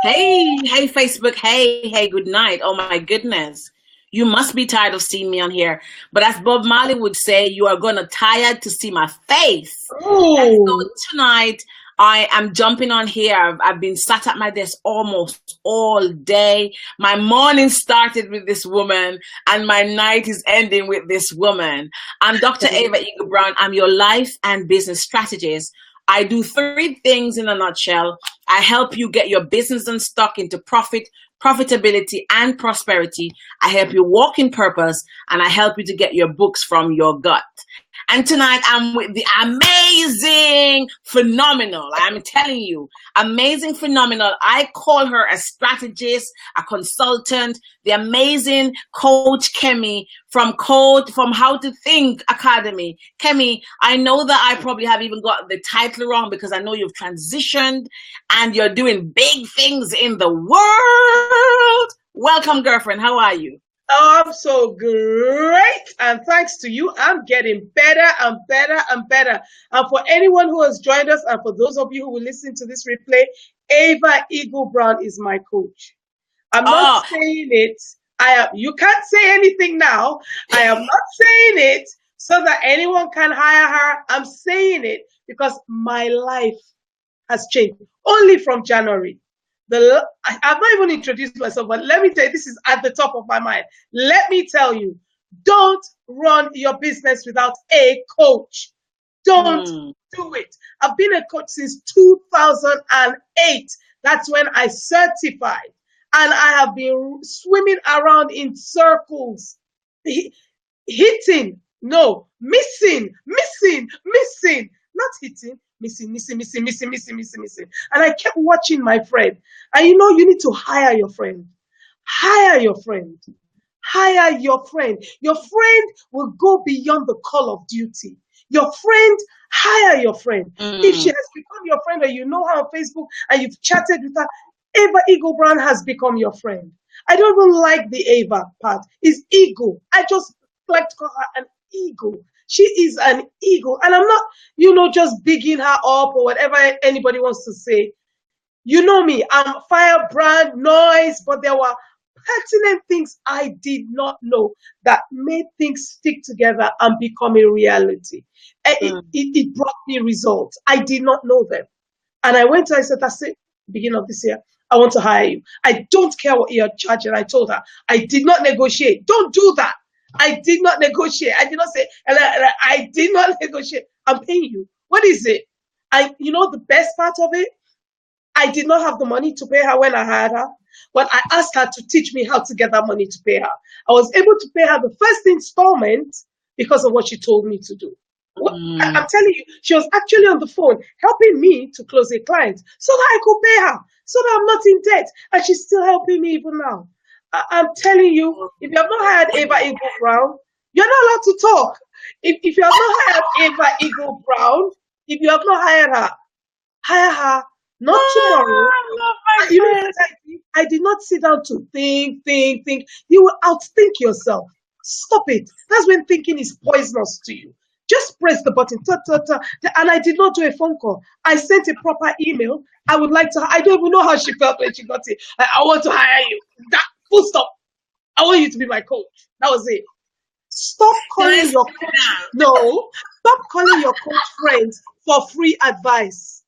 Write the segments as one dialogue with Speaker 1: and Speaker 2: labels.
Speaker 1: Hey, Facebook. Hey, good night. Oh my goodness. You must be tired of seeing me on here. But as Bob Marley would say, you are gonna tired to see my face. And so
Speaker 2: Oh,
Speaker 1: tonight I am jumping on here. I've been sat at my desk almost all day. My morning started with this woman and my night is ending with this woman. I'm Dr. Ava Eagle Brown. I'm your life and business strategist. I do three things in a nutshell. I help you get your business and stock into profitability, and prosperity. I help you walk in purpose, and I help you to get your books from your gut. And tonight I'm with the amazing, phenomenal, I'm telling you, amazing, phenomenal. I call her a strategist, a consultant, the amazing Coach Kemi from How to Think Academy. Kemi, I know that I probably have even got the title wrong because I know you've transitioned and you're doing big things in the world. Welcome, girlfriend. How are you?
Speaker 2: I'm so great. And thanks to you, I'm getting better and better and better. And for anyone who has joined us, and for those of you who will listen to this replay, Ava Eagle Brown is my coach. I'm not
Speaker 1: Oh,
Speaker 2: saying it. You can't say anything now. I am not saying it so that anyone can hire her. I'm saying it because my life has changed only from January. I've not even introduced myself, but let me tell you, this is at the top of my mind. Let me tell you, don't run your business without a coach. Don't
Speaker 1: mm,
Speaker 2: do it. I've been a coach since 2008. That's when I certified. And I have been swimming around in circles, hitting, no, missing, not hitting, missing. And I kept watching my friend. And you need to hire your friend. Hire your friend. Hire your friend. Your friend will go beyond the call of duty. Your friend, hire your friend. If she
Speaker 1: mm.
Speaker 2: has become your friend or you know her on Facebook and you've chatted with her, Ava Eagle Brown has become your friend. I don't even like the Ava part. It's ego. I just like to call her an ego. She is an ego. And I'm not, just bigging her up or whatever anybody wants to say. You know me, I'm firebrand, noise, but there were pertinent things I did not know that made things stick together and become a reality. It brought me results. I did not know them. And I went to her, I said, that's it, beginning of this year. I want to hire you. I don't care what you're charging. I told her, I did not negotiate. Don't do that. I did not negotiate. I did not say, I did not negotiate. I'm paying you. What is it? The best part of it, I did not have the money to pay her when I hired her, but I asked her to teach me how to get that money to pay her. I was able to pay her the first installment because of what she told me to do.
Speaker 1: Mm.
Speaker 2: I'm telling you, she was actually on the phone helping me to close a client so that I could pay her, so that I'm not in debt. And she's still helping me even now. I'm telling you, if you have not hired Ava Eagle Brown, you're not allowed to talk. If you have not hired Ava Eagle Brown, if you have not hired her, hire her, not tomorrow.
Speaker 1: I love my
Speaker 2: You know
Speaker 1: friend.
Speaker 2: what I did? I did not sit down to think. You will outthink yourself. Stop it. That's when thinking is poisonous to you. Just press the button. And I did not do a phone call. I sent a proper email. I would like to. I don't even know how she felt when she got it. I want to hire you. That full stop. I want you to be my coach. That was it. Stop calling
Speaker 1: Guys,
Speaker 2: your coach. No. Stop calling your coach friends for free advice.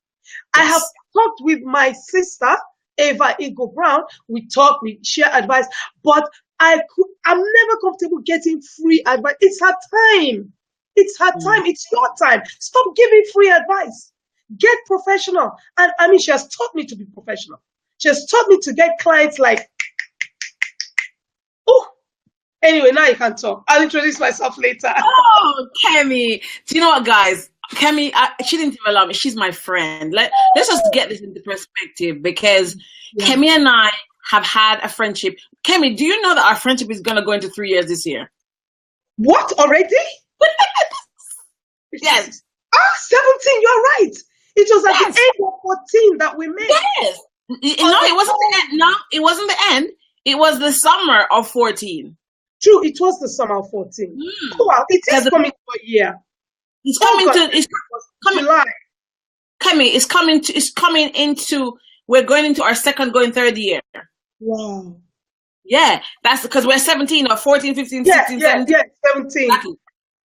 Speaker 2: I have
Speaker 1: yes.
Speaker 2: talked with my sister, Ava Eagle Brown. We talk, we share advice, but I'm never comfortable getting free advice. It's her time. It's her
Speaker 1: Mm.
Speaker 2: time. It's your time. Stop giving free advice. Get professional. And I mean, she has taught me to be professional. She has taught me to get clients like, oh, anyway, now you can talk. I'll introduce myself later.
Speaker 1: Oh, Kemi. Do you know what, guys? Kemi, she didn't even allow me. She's my friend. Let's just get this into perspective because
Speaker 2: Yeah.
Speaker 1: Kemi and I have had a friendship. Kemi, do you know that our friendship is going to go into 3 years this year?
Speaker 2: What already?
Speaker 1: Yes.
Speaker 2: 17, you're right. It was at the
Speaker 1: Yes.
Speaker 2: age of 14 that we met.
Speaker 1: Yes. No, it wasn't the end. No, it wasn't the end. It was the summer of 14.
Speaker 2: True, it was the summer of 14.
Speaker 1: Mm.
Speaker 2: Oh, wow, it is
Speaker 1: Because
Speaker 2: coming to a year.
Speaker 1: it's
Speaker 2: Oh,
Speaker 1: coming
Speaker 2: God,
Speaker 1: to it's
Speaker 2: it was
Speaker 1: coming
Speaker 2: July.
Speaker 1: Kemi, it's coming into We're going into our second, going third year.
Speaker 2: Wow.
Speaker 1: Yeah, that's because we're 17 or 14, 15,
Speaker 2: Yeah,
Speaker 1: 16,
Speaker 2: yeah,
Speaker 1: 17.
Speaker 2: yeah, 17.
Speaker 1: Exactly.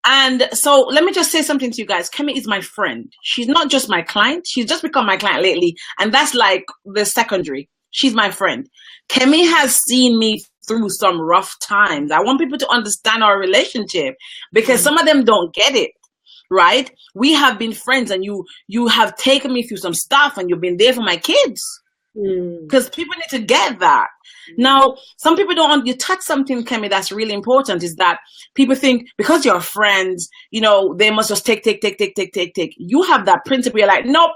Speaker 1: And so let me just say something to you guys. Kemi is my friend. She's not just my client. She's just become my client lately. And that's like the secondary. She's my friend. Kemi has seen me through some rough times. I want people to understand our relationship because some of them don't get it. Right? We have been friends, and you have taken me through some stuff, and you've been there for my kids. Because people need to get that. Now, some people don't. You touch something, Kemi, that's really important. Is that people think because you're friends, you know, they must just take. You have that principle. You're like, nope.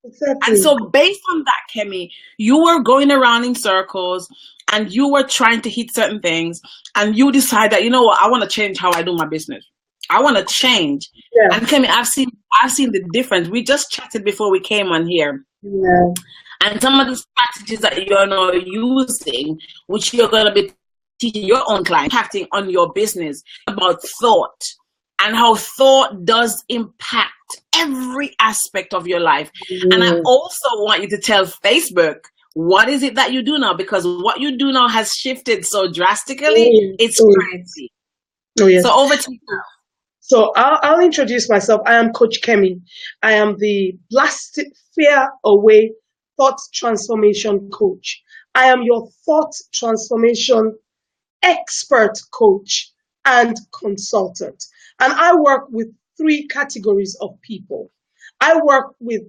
Speaker 2: Exactly.
Speaker 1: And so, based on that, Kemi, you were going around in circles, and you were trying to hit certain things, and you decide that, you know what, I want to change how I do my business. I want to change.
Speaker 2: Yeah.
Speaker 1: And Kemi, I've seen the difference. We just chatted before we came on here.
Speaker 2: Yeah.
Speaker 1: And some of the strategies that you're now using, which you're going to be teaching your own clients, impacting on your business, about thought and how thought does impact every aspect of your life. And I also want you to tell Facebook, what is it that you do now? Because what you do now has shifted so drastically. It's crazy.
Speaker 2: Oh, yes.
Speaker 1: So over to you now.
Speaker 2: So I'll introduce myself. I am Coach Kemi. I am the Blast Fear Away Thought Transformation Coach. I am your thought transformation expert coach and consultant. And I work with 3 categories of people. I work with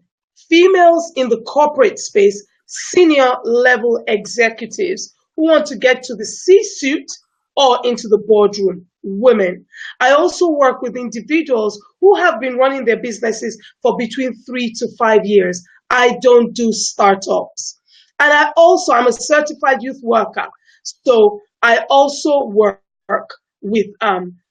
Speaker 2: females in the corporate space, senior level executives who want to get to the C-suite or into the boardroom, women. I also work with individuals who have been running their businesses for between 3 to 5 years. I don't do startups. And I'm a certified youth worker. So I also work with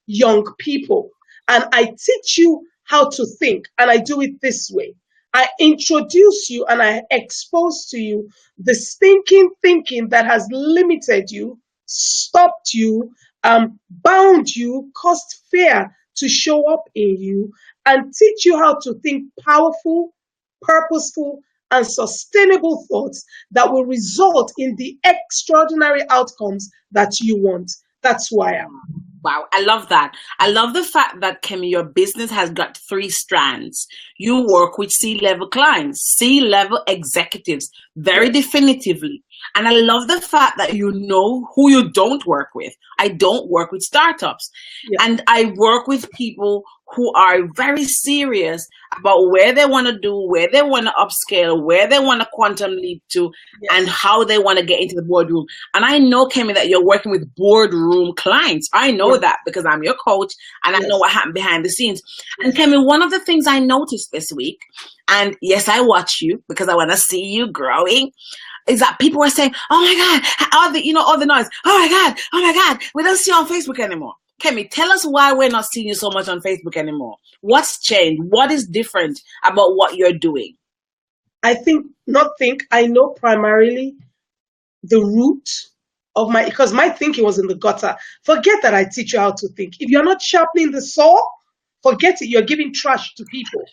Speaker 2: young people. And I teach you how to think. And I do it this way. I introduce you and I expose to you the stinking thinking that has limited you, stopped you, bound you, caused fear to show up in you, and teach you how to think powerful, purposeful, and sustainable thoughts that will result in the extraordinary outcomes that you want. That's who I am.
Speaker 1: Wow, I love that. I love the fact that, Kemi, your business has got 3 strands. You work with C-level clients, C-level executives, very definitively. And I love the fact that you know who you don't work with. I don't work with startups. Yeah. And I work with people who are very serious about where they want to do, where they want to upscale, where they want to quantum leap to, and how they want to get into the boardroom. And I know, Kemi, that you're working with boardroom clients. I know that because I'm your coach and I know what happened behind the scenes. And Kemi, one of the things I noticed this week, and yes, I watch you because I want to see you growing, is that people were saying, oh my God, all the noise. Oh my God, we don't see you on Facebook anymore. Kemi, tell us why we're not seeing you so much on Facebook anymore. What's changed? What is different about what you're doing?
Speaker 2: I know primarily the root of because my thinking was in the gutter. Forget that I teach you how to think. If you're not sharpening the saw, forget it. You're giving trash to people.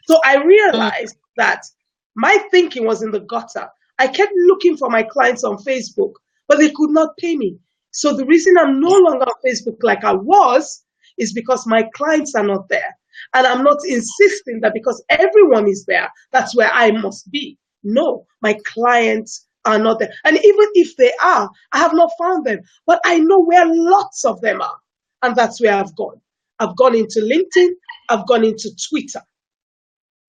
Speaker 2: So I realized that my thinking was in the gutter. I kept looking for my clients on Facebook, but they could not pay me. So the reason I'm no longer on Facebook like I was is because my clients are not there. And I'm not insisting that because everyone is there, that's where I must be. No, my clients are not there. And even if they are, I have not found them. But I know where lots of them are. And that's where I've gone. I've gone into LinkedIn. I've gone into Twitter.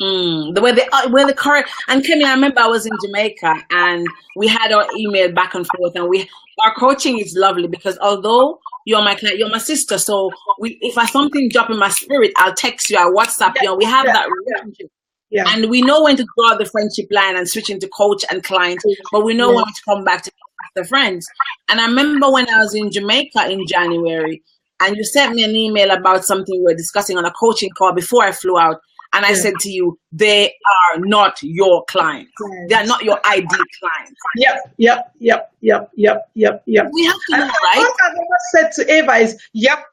Speaker 1: Where the current, and Kemi, I remember I was in Jamaica and we had our email back and forth, and our coaching is lovely because although you're my client, you're my sister, so if I something drop in my spirit, I'll text you, I'll WhatsApp you, and we have that relationship. Yeah. And we know when to draw the friendship line and switch into coach and client, but we know when to come back to the friends. And I remember when I was in Jamaica in January, and you sent me an email about something we were discussing on a coaching call before I flew out. And I said to you, they are not your clients. They are not your ID clients.
Speaker 2: Yep. We have
Speaker 1: to know, right?
Speaker 2: What I've ever said to Eva is, yep.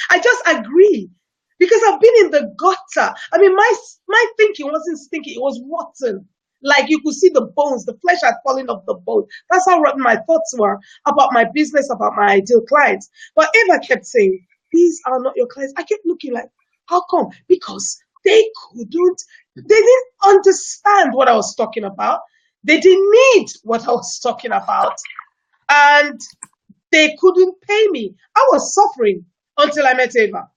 Speaker 2: I just agree. because I've been in the gutter. I mean, my thinking wasn't stinking; it was rotten. Like you could see the bones, the flesh had fallen off the bone. That's how rotten my thoughts were about my business, about my ideal clients. But Eva kept saying, "These are not your clients." I kept looking like, "How come?" Because they didn't understand what I was talking about. They didn't need what I was talking about, and they couldn't pay me. I was suffering until I met Eva.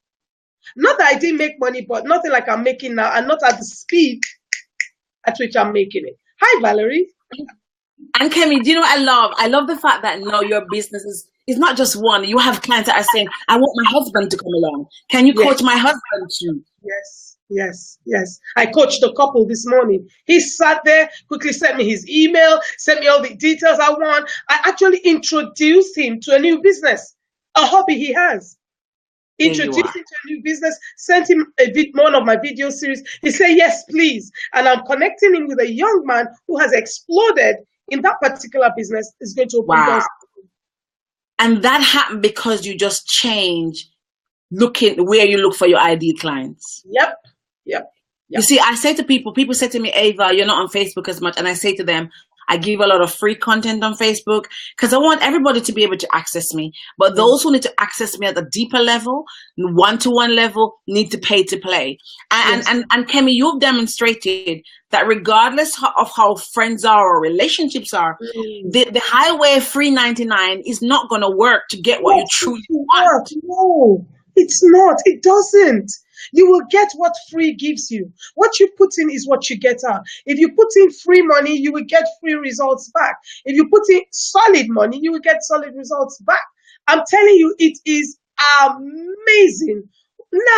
Speaker 2: Not that I didn't make money, but nothing like I'm making now, and not at the speed at which I'm making it. Hi, Valerie.
Speaker 1: And Kemi, do you know what I love? I love the fact that now your business is not just one. You have clients that are saying, I want my husband to come along. Can you
Speaker 2: Yes,
Speaker 1: coach my husband too?
Speaker 2: yes. I coached a couple this morning. He sat there, quickly sent me his email, sent me all the details I want. I actually introduced him to a new business, a hobby he has.
Speaker 1: There you
Speaker 2: Introduced
Speaker 1: are.
Speaker 2: him to a new business, sent him one of my video series. He said, yes, please. And I'm connecting him with a young man who has exploded in that particular business. Is going to open
Speaker 1: Wow.
Speaker 2: doors.
Speaker 1: And that happened because you just change looking where you look for your ideal clients.
Speaker 2: Yep.
Speaker 1: You see, I say to people say to me, Ava, you're not on Facebook as much. And I say to them, I give a lot of free content on Facebook because I want everybody to be able to access me. But those who need to access me at a deeper level, one-to-one level, need to pay to play. And,
Speaker 2: Yes.
Speaker 1: and Kemi, you've demonstrated that regardless of how friends are or relationships are, the highway free 99 is not going to work to get what you truly want.
Speaker 2: No, it's not. It doesn't. You will get what free gives you. What you put in is what you get out. If you put in free money, you will get free results back. If you put in solid money, you will get solid results back. I'm telling you, it is amazing.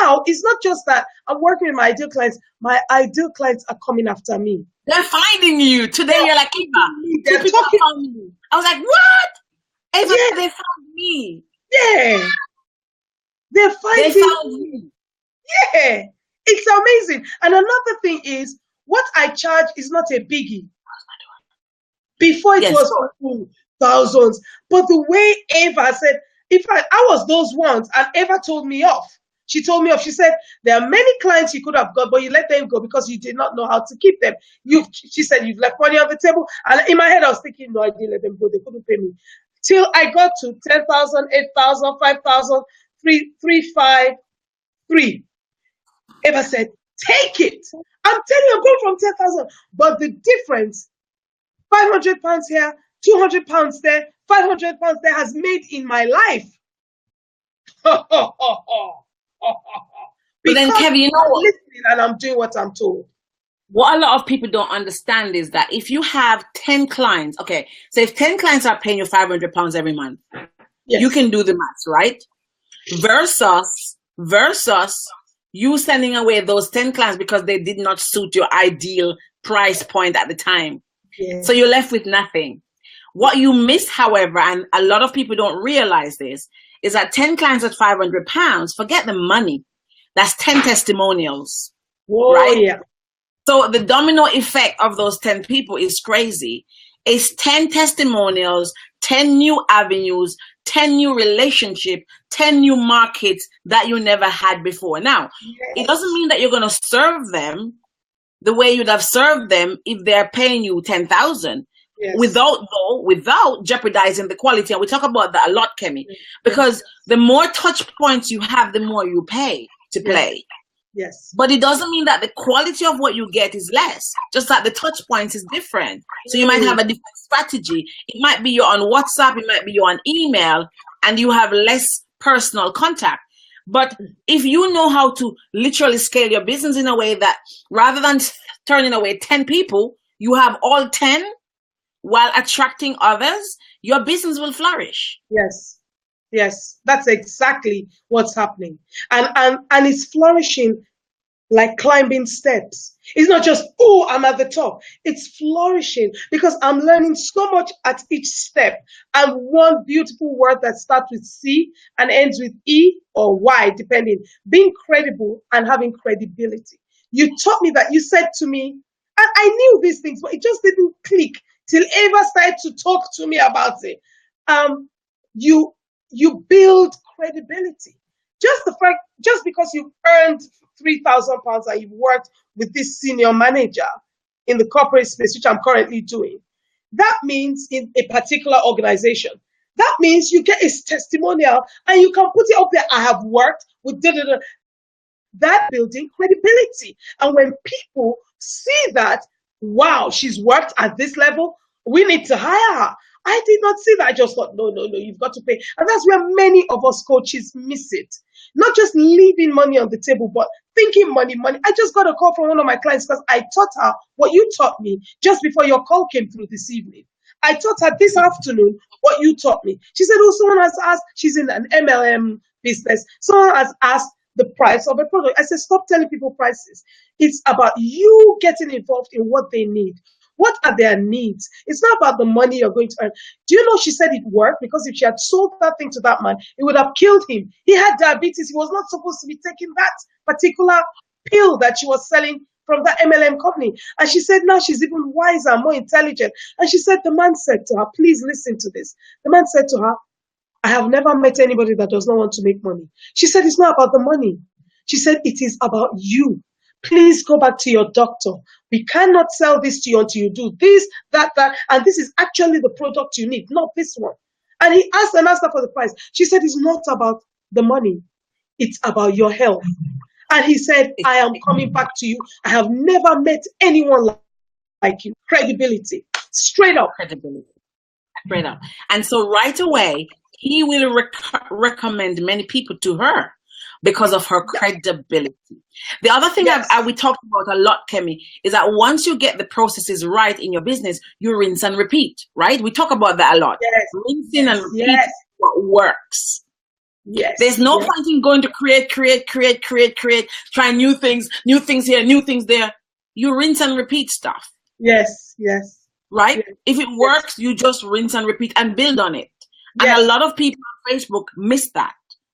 Speaker 2: Now, it's not just that I'm working with my ideal clients. My ideal clients are coming after me.
Speaker 1: They're finding you. Today you're like, Ava,
Speaker 2: They're
Speaker 1: two people
Speaker 2: talking.
Speaker 1: found me. I was like, what? Ava,
Speaker 2: Yeah,
Speaker 1: they found me.
Speaker 2: yeah. They're
Speaker 1: They
Speaker 2: finding.
Speaker 1: found you.
Speaker 2: Yeah, it's amazing. And another thing is, what I charge is not a biggie. Before it
Speaker 1: Yes.
Speaker 2: was thousands, but the way Eva said, in fact, I was those ones, and Eva told me off. She told me off. She said, there are many clients you could have got, but you let them go because you did not know how to keep them. She said, you've left money on the table. And in my head, I was thinking, no, I didn't let them go. They couldn't pay me. Till I got to 10,000, 8,000, 5,000, 3, 5, 3. Eva said, take it. I'm telling you, I'm going from 10,000. But the difference, £500 here, £200 there, £500 there has made in my life.
Speaker 1: But then,
Speaker 2: Because
Speaker 1: Kevin, you know
Speaker 2: I'm
Speaker 1: what?
Speaker 2: listening and I'm doing what I'm told.
Speaker 1: What a lot of people don't understand is that if you have 10 clients, okay, so if 10 clients are paying you £500 every month,
Speaker 2: Yes.
Speaker 1: you can do the maths, right? Versus you sending away those 10 clients because they did not suit your ideal price point at the time.
Speaker 2: Yes.
Speaker 1: So you're left with nothing. What you miss, however, and a lot of people don't realize this, is that 10 clients at £500, forget the money. That's 10 testimonials.
Speaker 2: Oh,
Speaker 1: right?
Speaker 2: yeah.
Speaker 1: So the domino effect of those 10 people is crazy. It's 10 testimonials, 10 new avenues, 10 new relationships, 10 new markets that you never had before. Now, it doesn't mean that you're going to serve them the way you'd have served them if they're paying you 10,000.
Speaker 2: Yes.
Speaker 1: Without jeopardizing the quality. And we talk about that a lot, Kemi, because the more touch points you have, the more you pay to play.
Speaker 2: Yes.
Speaker 1: But it doesn't mean that the quality of what you get is less, just that the touch points is different. So you might have a different strategy. It might be you're on WhatsApp, it might be you're on email, and you have less personal contact. But if you know how to literally scale your business in a way that rather than turning away 10 people, you have all 10 while attracting others, your business will flourish.
Speaker 2: Yes, that's exactly what's happening. And it's flourishing like climbing steps. It's not just, oh, I'm at the top. It's flourishing because I'm learning so much at each step. And one beautiful word that starts with C and ends with E or Y, depending, being credible and having credibility. You taught me that. You said to me, and I knew these things, but it just didn't click till Ava started to talk to me about it. You build credibility. just because you've earned £3,000 and you've worked with this senior manager in the corporate space, which I'm currently doing, that means in a particular organization, that means you get a testimonial and you can put it up there. I have worked with da, da, da. That building credibility. And when people see that, wow, she's worked at this level, we need to hire her. I did not see that. I just thought, no, you've got to pay. And that's where many of us coaches miss it. Not just leaving money on the table, but thinking money. I just got a call from one of my clients because I taught her what you taught me just before your call came through this evening. I taught her this afternoon what you taught me. She said, oh, someone has asked, she's in an MLM business. Someone has asked the price of a product. I said, stop telling people prices. It's about you getting involved in what they need. What are their needs? It's not about the money you're going to earn. Do you know she said it worked? Because if she had sold that thing to that man, it would have killed him. He had diabetes. He was not supposed to be taking that particular pill that she was selling from that MLM company. And she said now she's even wiser, more intelligent. And she said, the man said to her, please listen to this. The man said to her, I have never met anybody that does not want to make money. She said, it's not about the money. She said, it is about you. Please go back to your doctor. We cannot sell this to you until you do this, that, and this is actually the product you need, not this one. And he asked her for the price. She said, it's not about the money. It's about your health. And he said, I am coming back to you. I have never met anyone like you. Credibility. Straight up.
Speaker 1: Credibility. Straight up. And so right away, he will recommend many people to her because of her credibility. The other thing we talked about a lot, Kemi, is that once you get the processes right in your business, you rinse and repeat, right? We talk about that a lot.
Speaker 2: Yes.
Speaker 1: Rinsing and repeating what works.
Speaker 2: Yes.
Speaker 1: There's no point in going to create, try new things here, new things there. You rinse and repeat stuff.
Speaker 2: Yes.
Speaker 1: Right? Yes. If it works, you just rinse and repeat and build on it. Yes. And a lot of people on Facebook miss that.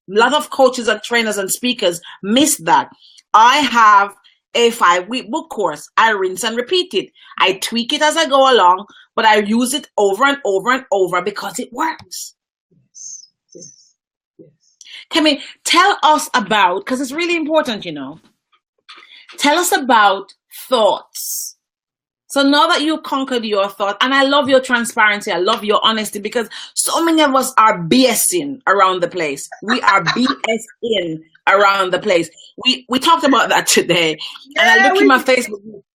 Speaker 1: A lot of coaches and trainers and speakers miss that. I have a 5-week book course. I rinse and repeat it. I tweak it as I go along, but I use it over and over and over because it works.
Speaker 2: Yes.
Speaker 1: Kemi, tell us about, because it's really important, tell us about thoughts. So now that you conquered your thought, and I love your transparency, I love your honesty, because so many of us are BSing around the place. We are BSing around the place. We talked about that today. And I look in my Facebook group.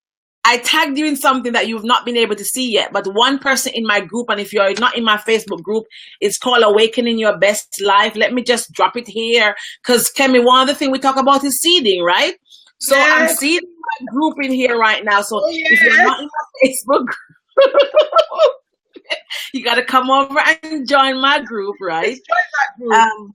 Speaker 1: I tagged you in something that you've not been able to see yet, but one person in my group, and if you're not in my Facebook group, it's called Awakening Your Best Life. Let me just drop it here, because Kemi, one of the things we talk about is seeding, right? So I'm seeing my group in here right now. So if you're not in my Facebook group, you got to come over and join my group, right?
Speaker 2: Join that group.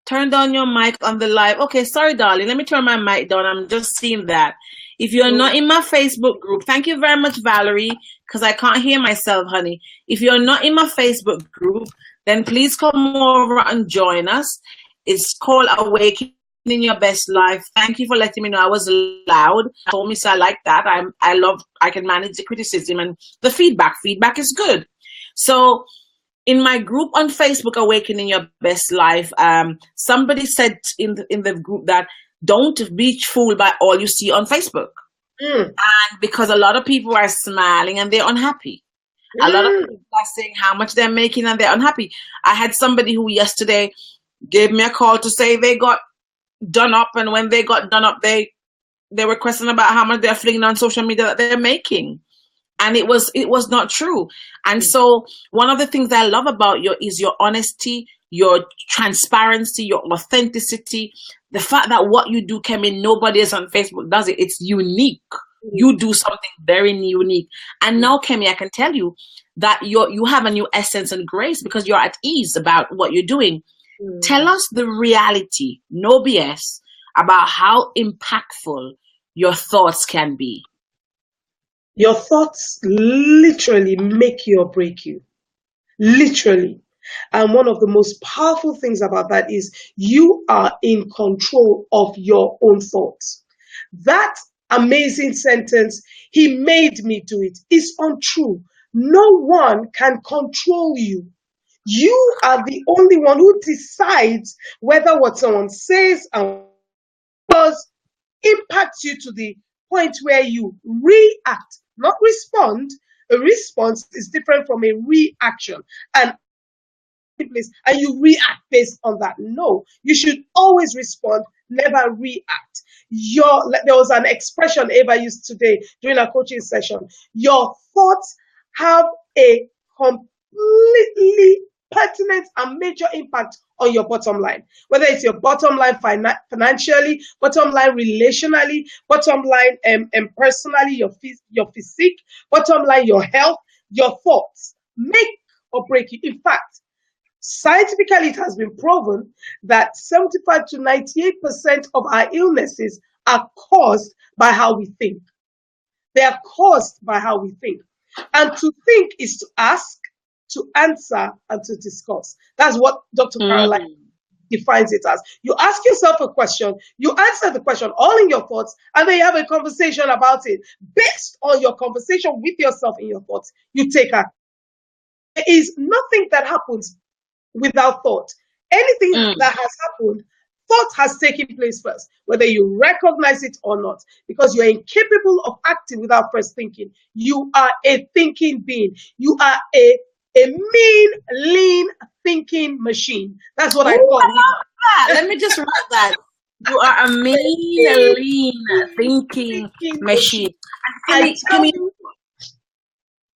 Speaker 1: Turn down your mic on the live. Okay, sorry, darling. Let me turn my mic down. I'm just seeing that. If you're not in my Facebook group, thank you very much, Valerie, because I can't hear myself, honey. If you're not in my Facebook group, then please come over and join us. It's called Awakening Your Best Life. Thank you for letting me know I was loud. I told me so. I like that. I can manage the criticism and the feedback. Feedback is good. So in my group on Facebook, Awakening Your Best Life, somebody said in the group that don't be fooled by all you see on Facebook. And because a lot of people are smiling and they're unhappy. A lot of people are saying how much they're making and they're unhappy. I had somebody who yesterday gave me a call to say they got done up, and when they got done up, they were questioning about how much they're flinging on social media that they're making, and it was not true. And so one of the things that I love about you is your honesty, your transparency, your authenticity, the fact that what you do, Kemi, nobody else on Facebook does it. It's unique. You do something very unique. And now, Kemi, I can tell you that you have a new essence and grace because you're at ease about what you're doing. Tell us the reality, no BS, about how impactful your thoughts can be.
Speaker 2: Your thoughts literally make you or break you. Literally. And one of the most powerful things about that is you are in control of your own thoughts. That amazing sentence, he made me do it, is untrue. No one can control you. You are the only one who decides whether what someone says and does impacts you to the point where you react, not respond. A response is different from a reaction. And and you react based on that. No, you should always respond, never react. There was an expression Ava used today during a coaching session. Your thoughts have a completely pertinent and major impact on your bottom line, whether it's your bottom line financially, bottom line relationally, bottom line personally, your physique, bottom line your health. Your thoughts make or break you. In fact, scientifically, it has been proven that 75 to 98% of our illnesses are caused by how we think. They are caused by how we think. And to think is to ask, to answer, and to discuss. That's what Dr. Caroline defines it as. You ask yourself a question, you answer the question all in your thoughts, and then you have a conversation about it. Based on your conversation with yourself in your thoughts, you take action. There is nothing that happens without thought. Anything that has happened, thought has taken place first, whether you recognize it or not, because you're incapable of acting without first thinking. You are a thinking being. You are a mean, lean thinking machine. That's what I call
Speaker 1: it. Let me just write that. You are a mean, lean thinking machine. Kemi,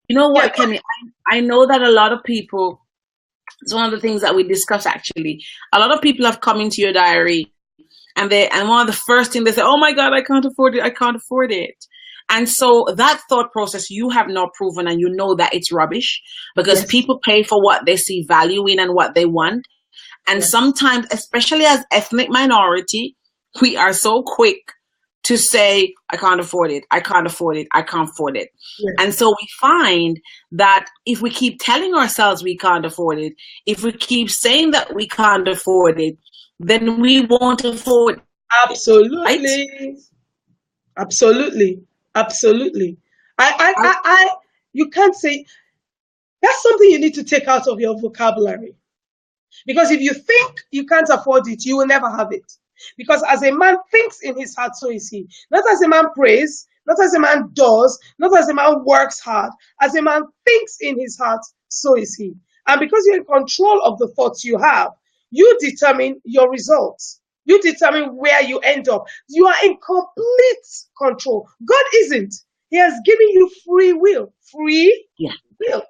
Speaker 1: you know what, Kemi? I know that a lot of people, it's one of the things that we discuss actually. A lot of people have come into your diary and one of the first things they say, oh my God, I can't afford it. I can't afford it. And so that thought process, you have not proven, and you know that it's rubbish, because people pay for what they see value in and what they want. And sometimes, especially as ethnic minority, we are so quick to say, I can't afford it. I can't afford it. I can't afford it. Yes. And so we find that if we keep telling ourselves we can't afford it, if we keep saying that we can't afford it, then we won't afford it.
Speaker 2: Absolutely. Right? Absolutely. Absolutely. You can't say, that's something you need to take out of your vocabulary. Because if you think you can't afford it, you will never have it. Because as a man thinks in his heart, so is he. Not as a man prays, not as a man does, not as a man works hard. As a man thinks in his heart, so is he. And because you're in control of the thoughts you have, you determine your results. You determine where you end up. You are in complete control. God isn't. He has given you free will. Free will.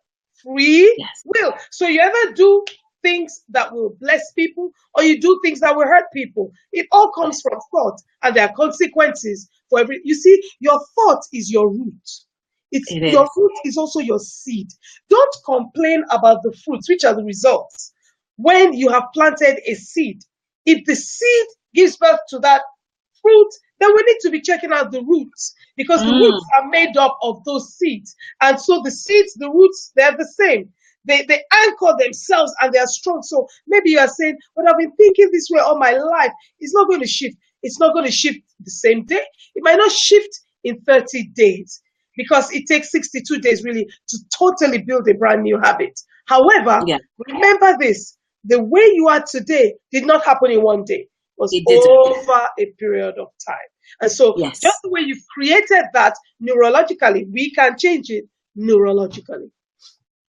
Speaker 2: Free will. So you ever do things that will bless people, or you do things that will hurt people. It all comes from thought, and there are consequences for every. You see, your thought is your root. Your root is also your seed. Don't complain about the fruits, which are the results. When you have planted a seed, if the seed gives birth to that fruit, then we need to be checking out the roots, because the roots are made up of those seeds. And so the seeds, the roots, they're the same. They anchor themselves and they are strong. So maybe you are saying, but I've been thinking this way all my life. It's not going to shift. It's not going to shift the same day. It might not shift in 30 days because it takes 62 days really to totally build a brand new habit. However, remember this, the way you are today did not happen in one day. It was over a period of time. And so just the way you've created that neurologically, we can change it neurologically.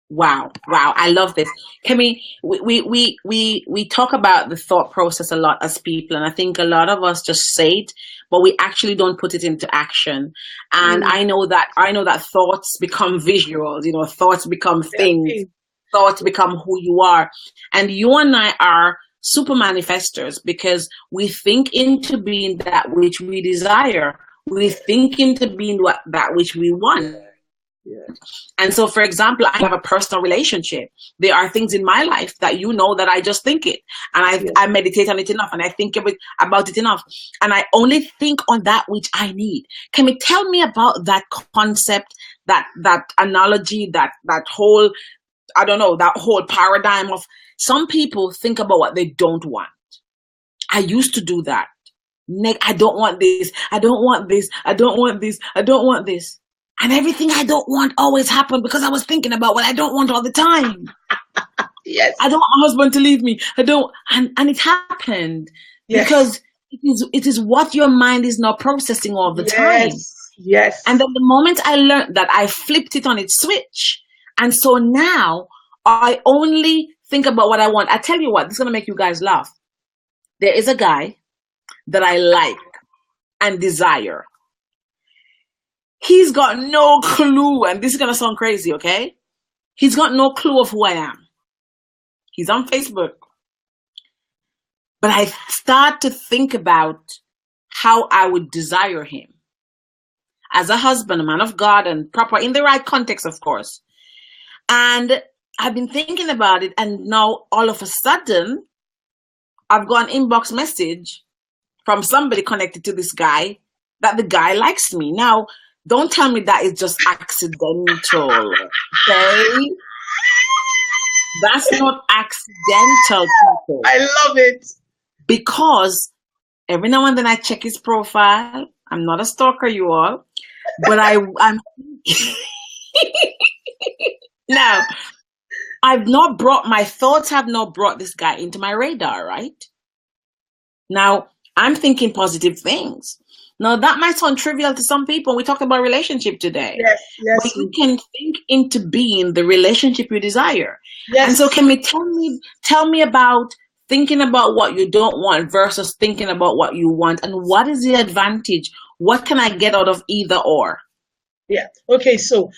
Speaker 1: Wow. I love this. Kemi, we talk about the thought process a lot as people, and I think a lot of us just say it, but we actually don't put it into action. And I know that thoughts become visuals, thoughts become things, thoughts become who you are. And you and I are super manifestors because we think into being that which we desire. We think into being that which we want. Yeah. And so, for example, I have a personal relationship. There are things in my life that that I just think it, and I meditate on it enough, and I think about it enough, and I only think on that which I need. Can you tell me about that concept, that analogy, that whole, I don't know, that whole paradigm of some people think about what they don't want. I used to do that. I don't want this. I don't want this. I don't want this. I don't want this. And everything I don't want always happened because I was thinking about what I don't want all the time.
Speaker 2: Yes.
Speaker 1: I don't want my husband to leave me. I don't, and it happened
Speaker 2: Yes.
Speaker 1: because it is what your mind is not processing all the time.
Speaker 2: Yes. Yes.
Speaker 1: And then the moment I learned that, I flipped it on its switch. And so now I only think about what I want. I tell you what, this is going to make you guys laugh. There is a guy that I like and desire. He's got no clue, and this is going to sound crazy, okay? He's got no clue of who I am. He's on Facebook. But I start to think about how I would desire him as a husband, a man of God, and proper in the right context, of course. And I've been thinking about it, and now all of a sudden, I've got an inbox message from somebody connected to this guy that the guy likes me. Now, don't tell me that is just accidental, okay? That's not accidental, people.
Speaker 2: I love it.
Speaker 1: Because every now and then I check his profile. I'm not a stalker, you all, but I'm now. My thoughts have not brought this guy into my radar, right? Now I'm thinking positive things. Now that might sound trivial to some people. We talked about relationship today.
Speaker 2: Yes, yes.
Speaker 1: But you can think into being the relationship you desire.
Speaker 2: Yes.
Speaker 1: And so tell me about thinking about what you don't want versus thinking about what you want, and what is the advantage? What can I get out of either or?
Speaker 2: Yeah. Okay. So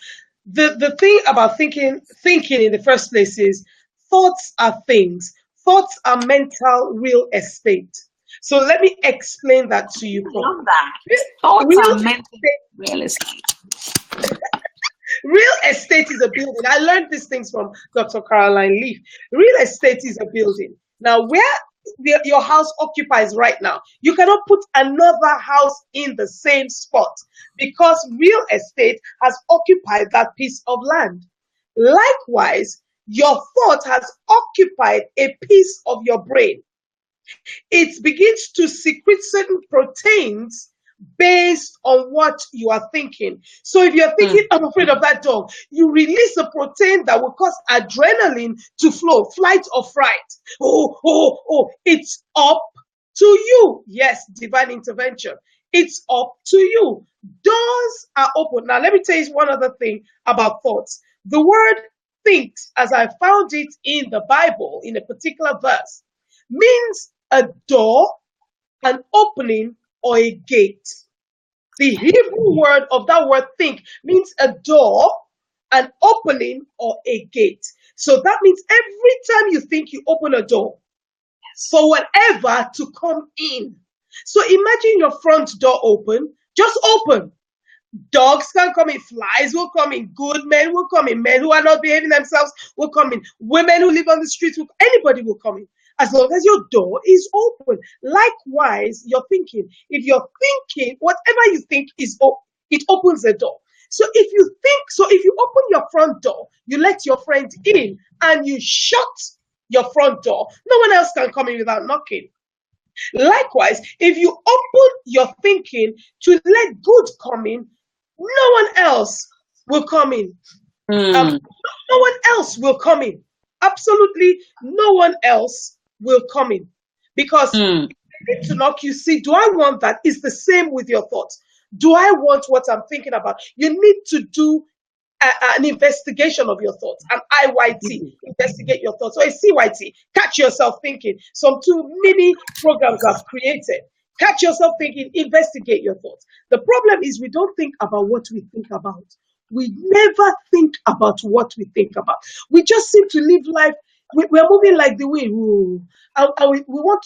Speaker 2: the thing about thinking in the first place is thoughts are things. Thoughts are mental real estate. So let me explain that to you.
Speaker 1: I love that. Thoughts are mental real estate.
Speaker 2: Real estate is a building. I learned these things from Dr. Caroline Leaf. Real estate is a building. Now, where your house occupies right now, you cannot put another house in the same spot because real estate has occupied that piece of land. Likewise, your thought has occupied a piece of your brain. It begins to secrete certain proteins based on what you are thinking. So if you're thinking, I'm afraid of that dog, you release a protein that will cause adrenaline to flow, flight or fright. Oh, it's up to you. Yes, divine intervention. It's up to you. Doors are open. Now, let me tell you one other thing about thoughts. The word thinks, as I found it in the Bible, in a particular verse, means a door, an opening, or a gate. The Hebrew word of that word think means a door, an opening, or a gate. So that means every time you think, you open a door for whatever to come in. So imagine your front door open, just open. Dogs can come in, flies will come in, good men will come in, men who are not behaving themselves will come in, women who live on the streets, anybody will come in. As long as your door is open. Likewise, you're thinking. If you're thinking, whatever you think is open, it opens the door. So if you open your front door, you let your friend in and you shut your front door, no one else can come in without knocking. Likewise, if you open your thinking to let good come in, no one else will come in. No one else will come in. Absolutely no one else will come in, because you need to knock. You see, do I want that? It's the same with your thoughts. Do I want what I'm thinking about? You need to do an investigation of your thoughts, an IYT, investigate your thoughts, or a CYT, catch yourself thinking. Some 2 mini programs I've created. Catch yourself thinking, investigate your thoughts. The problem is we don't think about what we think about. We never think about what we think about. We just seem to live life. We're moving like the wind, and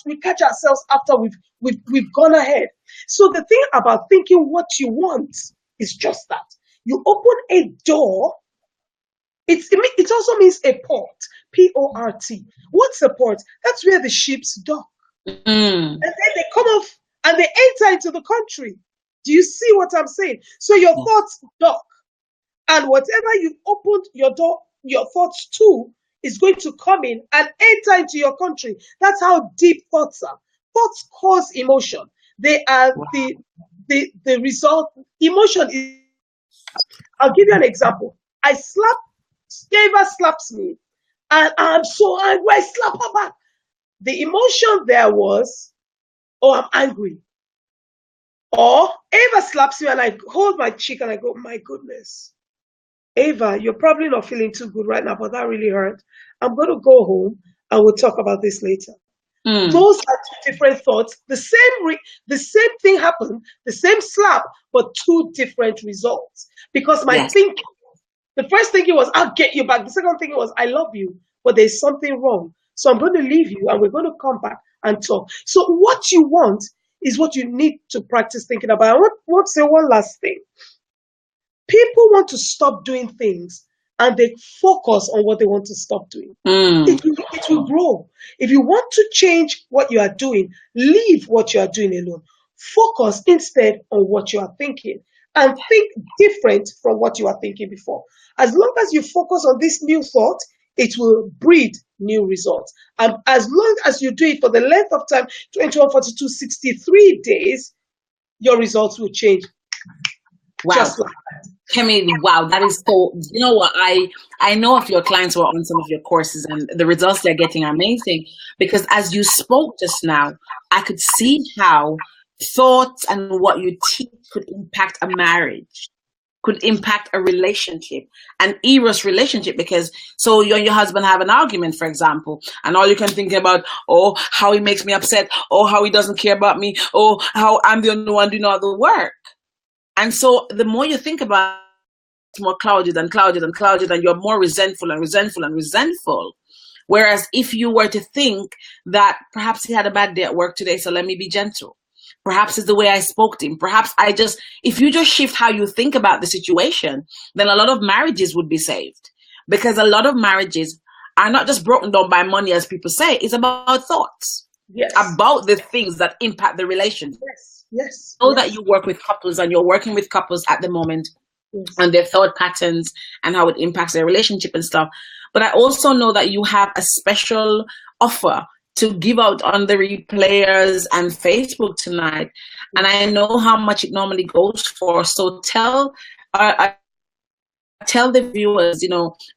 Speaker 2: we catch ourselves after we've gone ahead. So the thing about thinking what you want is just that. You open a door. It also means a port, P-O-R-T. What's a port? That's where the ships dock, and then they come off and they enter into the country. Do you see what I'm saying? So your thoughts dock, and whatever you've opened your door, your thoughts to, is going to come in and enter into your country. That's how deep thoughts are. Thoughts cause emotion. They are the result. Emotion is. I'll give you an example. Eva slaps me. And I'm so angry. I slap her back. The emotion there was, oh, I'm angry. Or Ava slaps me and I hold my cheek and I go, my goodness. Ava, you're probably not feeling too good right now, but that really hurt. I'm going to go home and we'll talk about this later.
Speaker 1: Mm.
Speaker 2: Those are two different thoughts. The same thing happened, the same slap, but two different results. Because my
Speaker 1: Yes.
Speaker 2: thinking, the first thinking was, I'll get you back. The second thinking was, I love you, but there's something wrong. So I'm going to leave you and we're going to come back and talk. So what you want is what you need to practice thinking about. I want to say one last thing. People want to stop doing things and they focus on what they want to stop doing.
Speaker 1: Mm.
Speaker 2: It will grow. If you want to change what you are doing, leave what you are doing alone. Focus instead on what you are thinking and think different from what you are thinking before. As long as you focus on this new thought, it will breed new results. And as long as you do it for the length of time, 21, 42, 63 days, your results will change.
Speaker 1: Wow.
Speaker 2: Just like that.
Speaker 1: Kemi, wow, that is so, you know what, I know of your clients who are on some of your courses and the results they're getting are amazing because as you spoke just now, I could see how thoughts and what you teach could impact a marriage, could impact a relationship, an eros relationship, because so you and your husband have an argument, for example, and all you can think about, oh, how he makes me upset, oh, how he doesn't care about me, oh, how I'm the only one doing all the work. And so the more you think about it, it's more clouded and clouded and clouded, and you're more resentful and resentful and resentful. Whereas if you were to think that perhaps he had a bad day at work today, so let me be gentle. Perhaps it's the way I spoke to him. Perhaps if you just shift how you think about the situation, then a lot of marriages would be saved. Because a lot of marriages are not just broken down by money, as people say, it's about thoughts.
Speaker 2: Yes.
Speaker 1: About the things that impact the relationship.
Speaker 2: Yes.
Speaker 1: I know that you work with couples and you're working with couples at the moment and their thought patterns and how it impacts their relationship and stuff. But I also know that you have a special offer to give out on the replayers and Facebook tonight. And I know how much it normally goes for. So tell the viewers,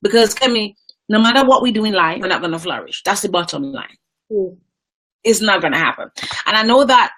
Speaker 1: because Kemi, no matter what we do in life, we're not going to flourish. That's the bottom line. It's not going to happen. And I know that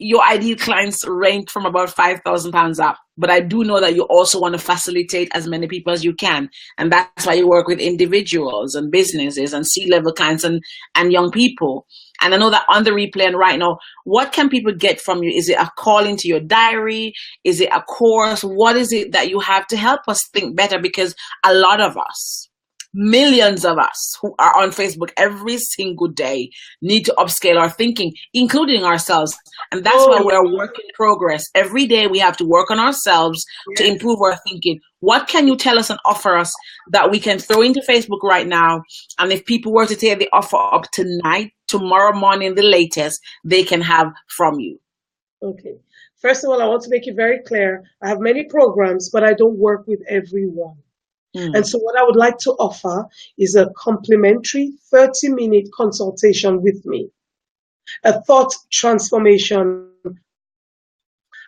Speaker 1: your ideal clients range from about £5,000 up, but I do know that you also want to facilitate as many people as you can. And that's why you work with individuals and businesses and C-level clients and young people. And I know that on the replay and right now, what can people get from you? Is it a call into your diary? Is it a course? What is it that you have to help us think better? Because a lot of us, millions of us who are on Facebook every single day need to upscale our thinking, including ourselves. And that's why we're a work in progress. Every day we have to work on ourselves to improve our thinking. What can you tell us and offer us that we can throw into Facebook right now? And if people were to take the offer up tonight, tomorrow morning, the latest, they can have from you.
Speaker 2: Okay. First of all, I want to make it very clear. I have many programs, but I don't work with everyone. And so what I would like to offer is a complimentary 30-minute consultation with me, a thought transformation.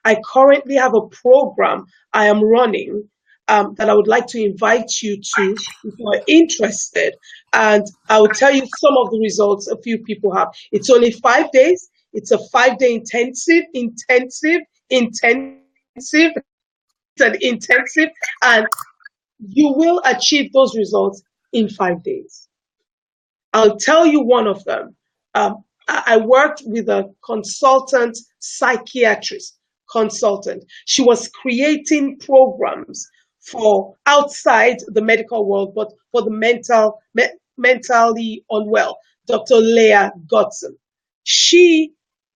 Speaker 2: I currently have a program I am running that I would like to invite you to if you are interested. And I will tell you some of the results a few people have. It's only 5 days. It's a 5-day intensive, it's an intensive, and you will achieve those results in 5 days. I'll tell you one of them. I worked with a consultant, psychiatrist consultant. She was creating programs for outside the medical world, but for the mentally unwell, Dr. Leah Godson. She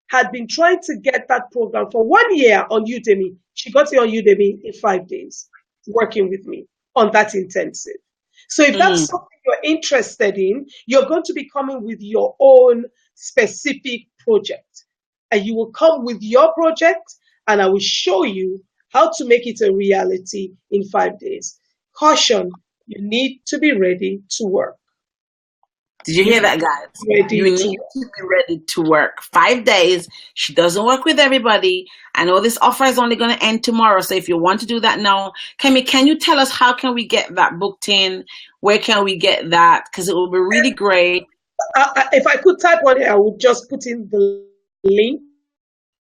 Speaker 2: had been trying to get that program for 1 year on Udemy. She got it on Udemy in 5 days, working with me on that intensive. So if that's something you're interested in, you're going to be coming with your own specific project. And you will come with your project, and I will show you how to make it a reality in 5 days. Caution, you need to be ready to work.
Speaker 1: Did you hear that, guys?
Speaker 2: Ready
Speaker 1: You need
Speaker 2: to.
Speaker 1: to be ready to work 5 days. She doesn't work with everybody. I know this offer is only going to end tomorrow. So if you want to do that now, Kemi, can you tell us how can we get that booked in? Where can we get that? Because it will be really great.
Speaker 2: If I could type on it, I would just put in the link.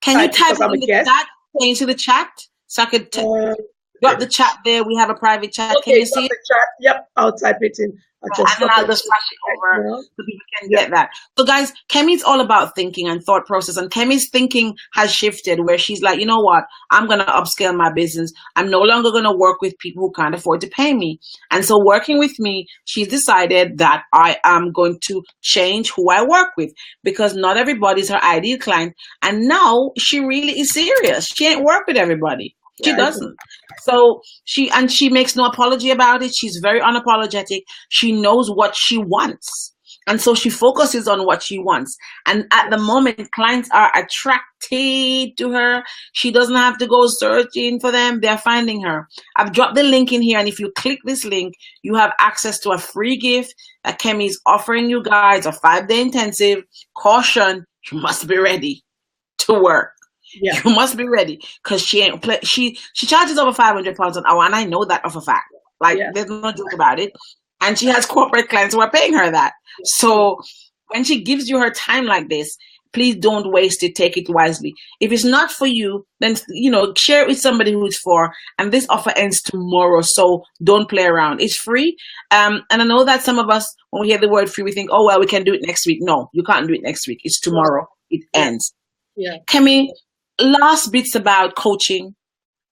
Speaker 1: Can you type
Speaker 2: Because
Speaker 1: it
Speaker 2: I'm
Speaker 1: in
Speaker 2: a
Speaker 1: the
Speaker 2: guest.
Speaker 1: chat, into the chat, so I could drop the chat there. We have a private chat. Can
Speaker 2: Okay,
Speaker 1: you see it?
Speaker 2: the chat. Yep, I'll type it in.
Speaker 1: And then I'll just flash it over so people can get that. So guys, Kemi's all about thinking and thought process, and Kemi's thinking has shifted where she's like, you know what, I'm going to upscale my business. I'm no longer going to work with people who can't afford to pay me. And so working with me, she's decided that I am going to change who I work with, because not everybody's her ideal client. And now she really is serious. She ain't work with everybody. She doesn't. So she makes no apology about it. She's very unapologetic. She knows what she wants. And so she focuses on what she wants. And at the moment, clients are attracted to her. She doesn't have to go searching for them. They're finding her. I've dropped the link in here. And if you click this link, you have access to a free gift that Kemi is offering you guys, a 5-day intensive. Caution, you must be ready to work.
Speaker 2: Yeah.
Speaker 1: You must be ready, because she ain't play. She charges over £500 an hour, and I know that of a fact. Like, there's no joke about it. And she has corporate clients who are paying her that. So when she gives you her time like this, please don't waste it. Take it wisely. If it's not for you, then share it with somebody who it's for. And this offer ends tomorrow, so don't play around. It's free. And I know that some of us, when we hear the word free, we think, oh well, we can do it next week. No, you can't do it next week. It's tomorrow. It ends.
Speaker 2: Yeah.
Speaker 1: Kemi, last bits about coaching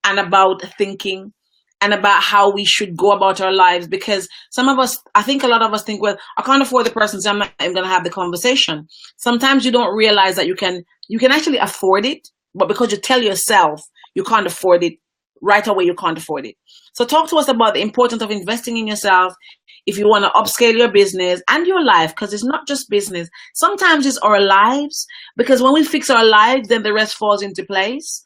Speaker 1: and about thinking and about how we should go about our lives, because some of us, I think a lot of us think, well, I can't afford the person, so I'm not even going to have the conversation. Sometimes you don't realize that you can actually afford it, but because you tell yourself you can't afford it, right away you can't afford it. So talk to us about the importance of investing in yourself if you want to upscale your business and your life, because it's not just business. Sometimes it's our lives, because when we fix our lives, then the rest falls into place.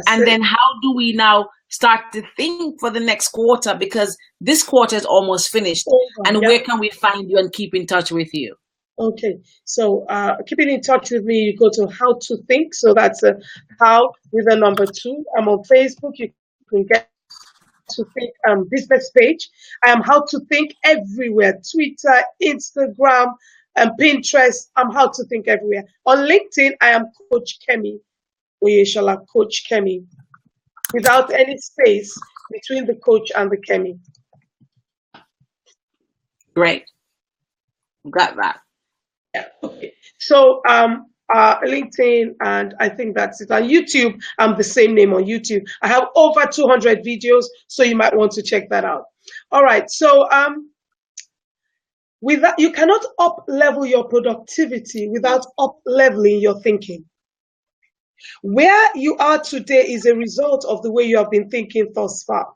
Speaker 1: Then how do we now start to think for the next quarter, because this quarter is almost finished, and where can we find you and keep in touch with you?
Speaker 2: Okay, so keeping in touch with me, you go to How to Think. So that's how with a number 2. I'm on Facebook. You can get to Think business page. I am How to Think everywhere: Twitter, Instagram, and Pinterest. I'm How to Think everywhere. On LinkedIn, I am Coach Kemi Oyeshola, Coach Kemi, without any space between the coach and the Kemi.
Speaker 1: Great, got that.
Speaker 2: Yeah. Okay. So LinkedIn, and I think that's it. On YouTube, I'm the same name on YouTube. I have over 200 videos, so you might want to check that out. All right. So with that, you cannot up level your productivity without up leveling your thinking. Where you are today is a result of the way you have been thinking thus far.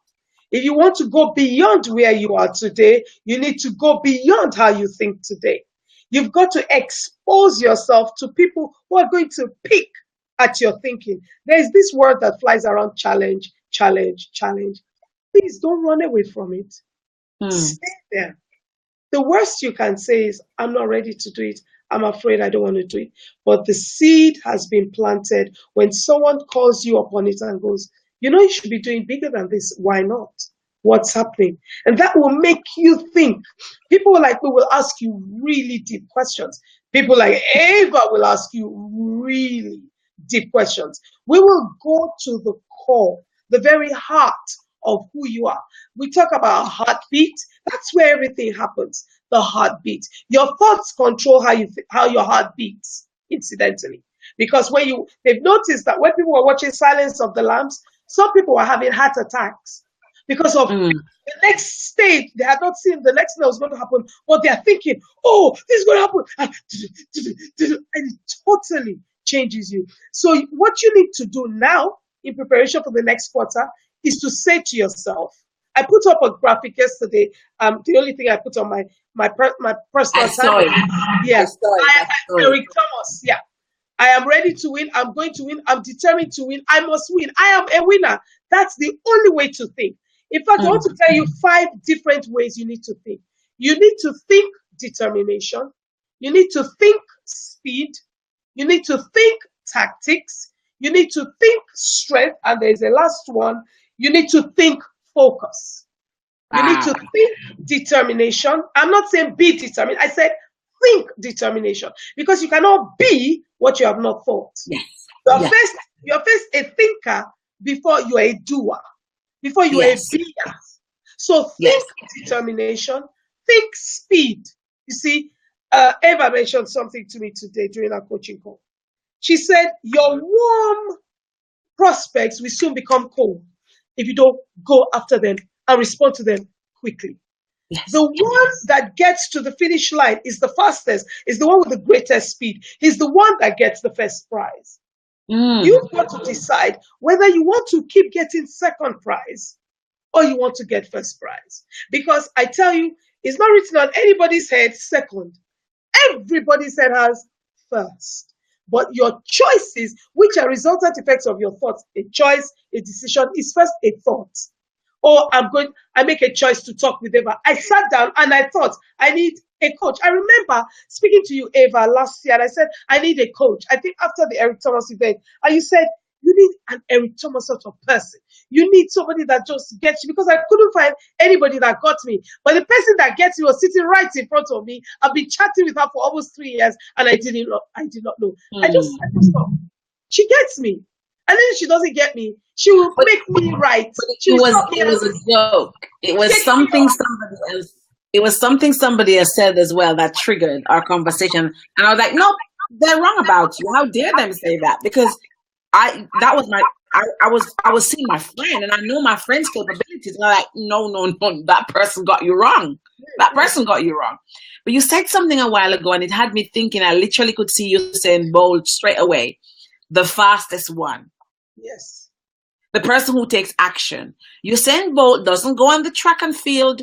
Speaker 2: If you want to go beyond where you are today, you need to go beyond how you think today. You've got to expose yourself to people who are going to pick at your thinking. There's this word that flies around: challenge, challenge, challenge. Please don't run away from it. Stay there. The worst you can say is, I'm not ready to do it. I'm afraid I don't want to do it. But the seed has been planted. When someone calls you upon it and goes, you should be doing bigger than this. Why not? What's happening? And that will make you think. People like me will ask you really deep questions. People like Ava will ask you really deep questions. We will go to the core, the very heart of who you are. We talk about heartbeat. That's where everything happens. The heartbeat. Your thoughts control how your heart beats, incidentally. Because they've noticed that when people were watching Silence of the Lambs, some people were having heart attacks because of the next stage. They had not seen the next thing that was going to happen, but they are thinking, oh, this is going to happen. And it totally changes you. So what you need to do now in preparation for the next quarter is to say to yourself, I put up a graphic yesterday. The only thing I put on my personal time. Yes, Eric Thomas. Yeah. I am ready to win. I'm going to win. I'm determined to win. I must win. I am a winner. That's the only way to think. In fact, I want to tell you 5 different ways you need to think. You need to think determination. You need to think speed. You need to think tactics. You need to think strength. And there's a last one. You need to think focus. You need to
Speaker 1: Wow.
Speaker 2: think determination. I'm not saying be determined. I said think determination because you cannot be what you have not thought.
Speaker 1: Yes.
Speaker 2: You're
Speaker 1: Yes.
Speaker 2: first, you're first a thinker before you're a doer, before you're
Speaker 1: Yes.
Speaker 2: a beer. So
Speaker 1: Yes.
Speaker 2: think determination, think speed. You see, Eva mentioned something to me today during our coaching call. She said, your warm prospects will soon become cold if you don't go after them and respond to them quickly.
Speaker 1: Yes.
Speaker 2: The one that gets to the finish line is the fastest, is the one with the greatest speed. He's the one that gets the first prize. You've got to decide whether you want to keep getting second prize or you want to get first prize. Because I tell you, it's not written on anybody's head second. Everybody's head has first. But your choices, which are resultant effects of your thoughts, a choice, a decision, is first a thought. Or I make a choice to talk with Eva. I sat down and I thought, I need a coach. I remember speaking to you, Eva, last year, and I said, I need a coach. I think after the Eric Thomas event, and you said, you need an Eric Thomas sort of person. You need somebody that just gets you, because I couldn't find anybody that got me. But the person that gets me was sitting right in front of me. I've been chatting with her for almost 3 years, and I did not know. I just thought, she gets me. And then if she doesn't get me, she will make me right.
Speaker 1: It was a joke. It was something somebody else. It was something somebody else said as well that triggered our conversation. And I was like, no, they're wrong about you. How dare them say that? Because I was seeing my friend and I knew my friend's capabilities. And I'm like, no, that person got you wrong. That person got you wrong. But you said something a while ago and it had me thinking. I literally could see you saying bold straight away. The fastest one.
Speaker 2: Yes.
Speaker 1: The person who takes action. Usain Bolt doesn't go on the track and field,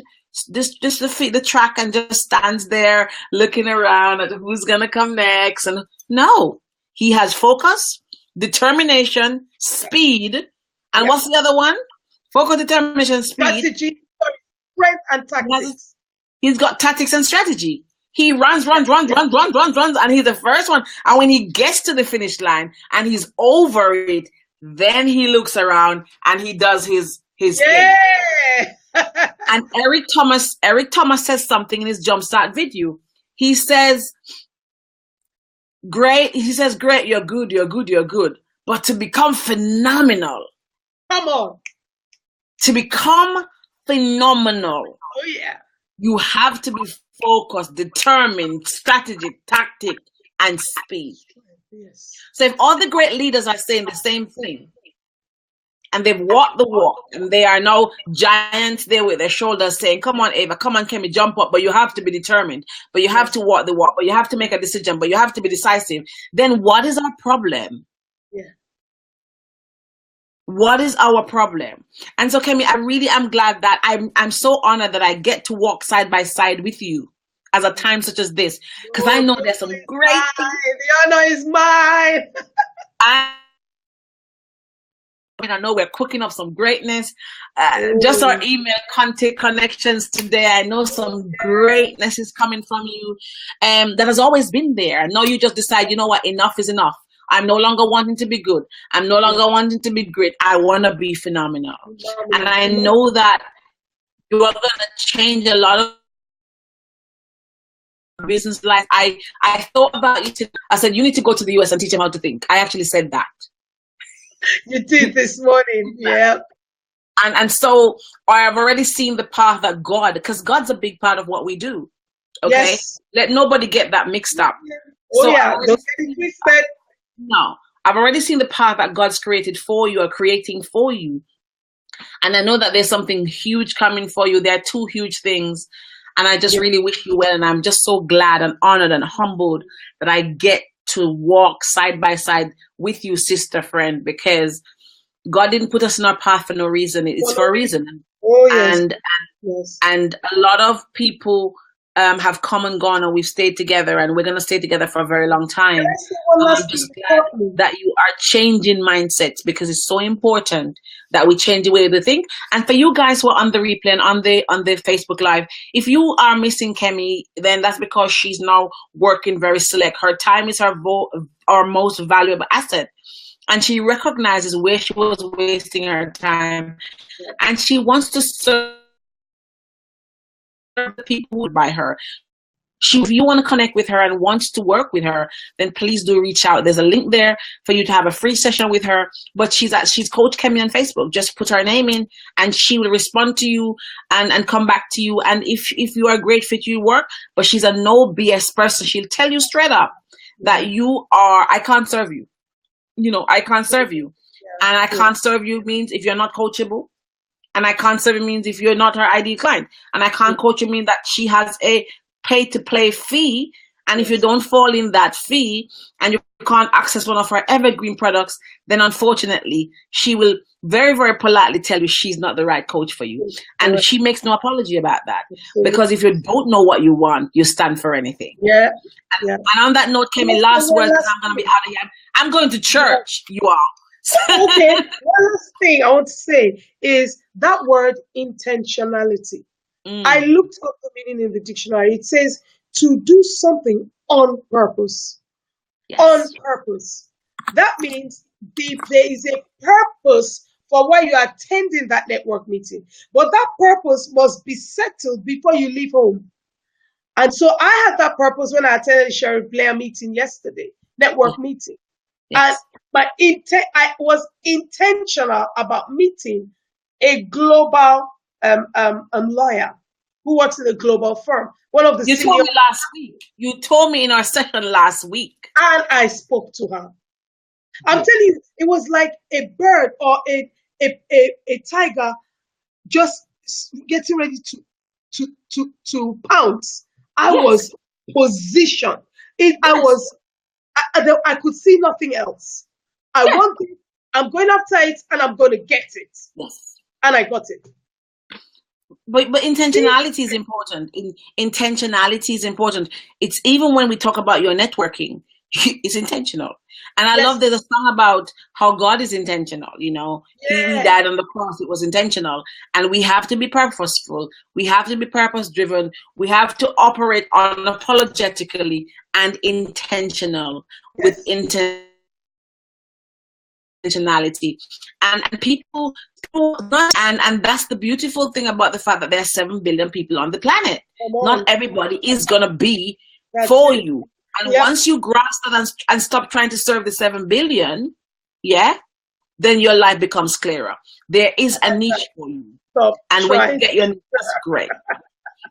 Speaker 1: just the track and just stands there looking around at who's gonna come next. And no, he has focus, determination, speed, and what's the other one? Focus, determination, speed.
Speaker 2: Strategy, strength, and tactics.
Speaker 1: He's got tactics and strategy. He runs, and he's the first one. And when he gets to the finish line and he's over it, then he looks around and he does his thing. And Eric Thomas says something in his Jumpstart video. He says, great, you're good. But to become phenomenal.
Speaker 2: Come on.
Speaker 1: To become phenomenal.
Speaker 2: Oh yeah.
Speaker 1: You have to be focused, determined, strategic, tactic, and speed.
Speaker 2: Yes.
Speaker 1: So if all the great leaders are saying the same thing, and they've walked the walk, and they are now giants there with their shoulders saying, come on, Eva, come on, Kemi, jump up, but you have to be determined, but you have to walk the walk, but you have to make a decision, but you have to be decisive, then what is our problem?
Speaker 2: Yeah.
Speaker 1: What is our problem? And so, Kemi, I really am glad that I'm so honored that I get to walk side by side with you as a time such as this, because I know there's some great things.
Speaker 2: The honor is mine.
Speaker 1: I know we're cooking up some greatness. Just our email contact connections today. I know some greatness is coming from you that has always been there. Now you just decide, you know what, enough is enough. I'm no longer wanting to be good. I'm no longer wanting to be great. I want to be phenomenal. And I know that you are going to change a lot of business life. I thought about you today. I said, you need to go to the US and teach them how to think. I actually said that.
Speaker 2: You did this morning. Yeah.
Speaker 1: And so I've already seen the path that God, because God's a big part of what we do. Okay.
Speaker 2: Yes.
Speaker 1: Let nobody get that mixed up.
Speaker 2: Oh
Speaker 1: So
Speaker 2: yeah. Don't get it twisted.
Speaker 1: No, I've already seen the path that God's created for you or creating for you. And I know that there's something huge coming for you. There are two huge things. And I just really wish you well. And I'm just so glad and honored and humbled that I get to walk side by side with you, sister friend, because God didn't put us in our path for no reason. It's for a reason.
Speaker 2: Oh, yes.
Speaker 1: And a lot of people have come and gone, and we've stayed together, and we're going to stay together for a very long time. I'm just glad that you are changing mindsets, because it's so important that we change the way we think. And for you guys who are on the replay and on the Facebook Live, if you are missing Kemi, then that's because she's now working very select. Her time is our most valuable asset. And she recognizes where she was wasting her time. And she wants to serve the people who buy her. If you want to connect with her and wants to work with her, then please do reach out. There's a link there for you to have a free session with her. But she's Coach Kemi on Facebook. Just put her name in and she will respond to you and come back to you. And if you are a great fit, you work. But she's a no BS person. She'll tell you straight up that I can't serve you. I can't serve you. And I can't serve you means if you're not coachable. And I can't serve you means if you're not her ID client. And I can't coach you mean that she has a pay-to-play fee, and if you don't fall in that fee and you can't access one of her evergreen products, then unfortunately she will very, very politely tell you she's not the right coach for you. And she makes no apology about that, because if you don't know what you want, you stand for anything. And on that note, Kemi, last words, I'm going to be out of here. I'm going to church, you all.
Speaker 2: Okay, one last thing I want to say is that word intentionality. I looked up the meaning in the dictionary. It says to do something on purpose. Yes. On purpose. That means there is a purpose for why you are attending that network meeting. But that purpose must be settled before you leave home. And so I had that purpose when I attended the Sheriff Blair meeting yesterday, network meeting. Yes. And I was intentional about meeting a global lawyer who works in a global firm. One of the
Speaker 1: You told me last week. You told me in our session last week.
Speaker 2: And I spoke to her. I'm telling you, it was like a bird or a tiger just getting ready to pounce. I was positioned. I could see nothing else. I want it. I'm going after it, and I'm going to get it.
Speaker 1: Yes.
Speaker 2: And I got it.
Speaker 1: But intentionality is important. Intentionality is important. It's even when we talk about your networking, it's intentional. And I love there's a song about how God is intentional. He died on the cross. It was intentional. And we have to be purposeful. We have to be purpose driven. We have to operate unapologetically and intentional with intentionality. And people and that's the beautiful thing about the fact that there are 7 billion people on the planet. Not everybody is gonna be for you. And once you grasp that and stop trying to serve the 7 billion, then your life becomes clearer. There is a niche for you. And when you get your niche, that's great.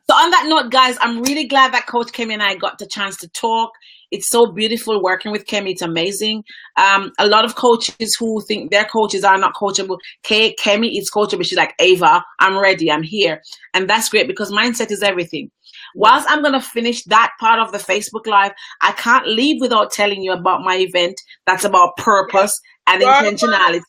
Speaker 1: So on that note, guys, I'm really glad that Coach Kemi and I got the chance to talk. It's so beautiful working with Kemi. It's amazing. A lot of coaches who think their coaches are not coachable. Kemi is coachable. She's like, Ava, I'm ready. I'm here. And that's great because mindset is everything. Whilst I'm going to finish that part of the Facebook Live, I can't leave without telling you about my event that's about purpose and intentionality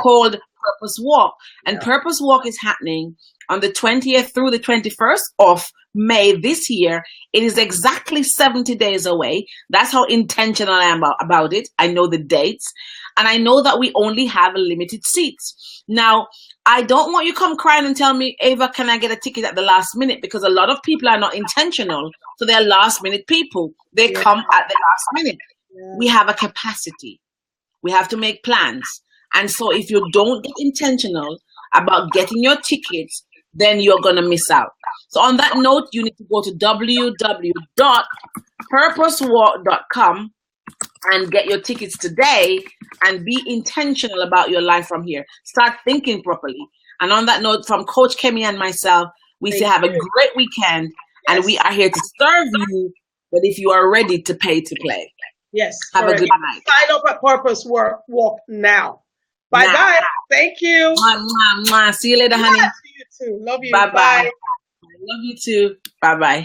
Speaker 1: called Purpose Walk. And Purpose Walk is happening on the 20th through the 21st of May this year. It is exactly 70 days away. That's how intentional I am about it. I know the dates. And I know that we only have limited seats. Now, I don't want you to come crying and tell me, Ava, can I get a ticket at the last minute? Because a lot of people are not intentional. So they're last minute people. They come at the last minute. We have a capacity. We have to make plans. And so if you don't get intentional about getting your tickets, then you're going to miss out. So on that note, you need to go to www.purposewalk.com and get your tickets today and be intentional about your life from here. Start thinking properly. And on that note, from Coach Kemi and myself, we say have a great weekend and we are here to serve you. But if you are ready to pay to play.
Speaker 2: Yes.
Speaker 1: Have a good night.
Speaker 2: Sign up at Purpose Walk now. Bye-bye. Thank you.
Speaker 1: Mwah, mwah, mwah. See you later, honey.
Speaker 2: See you too. Love you.
Speaker 1: Bye-bye. Love you too. Bye-bye.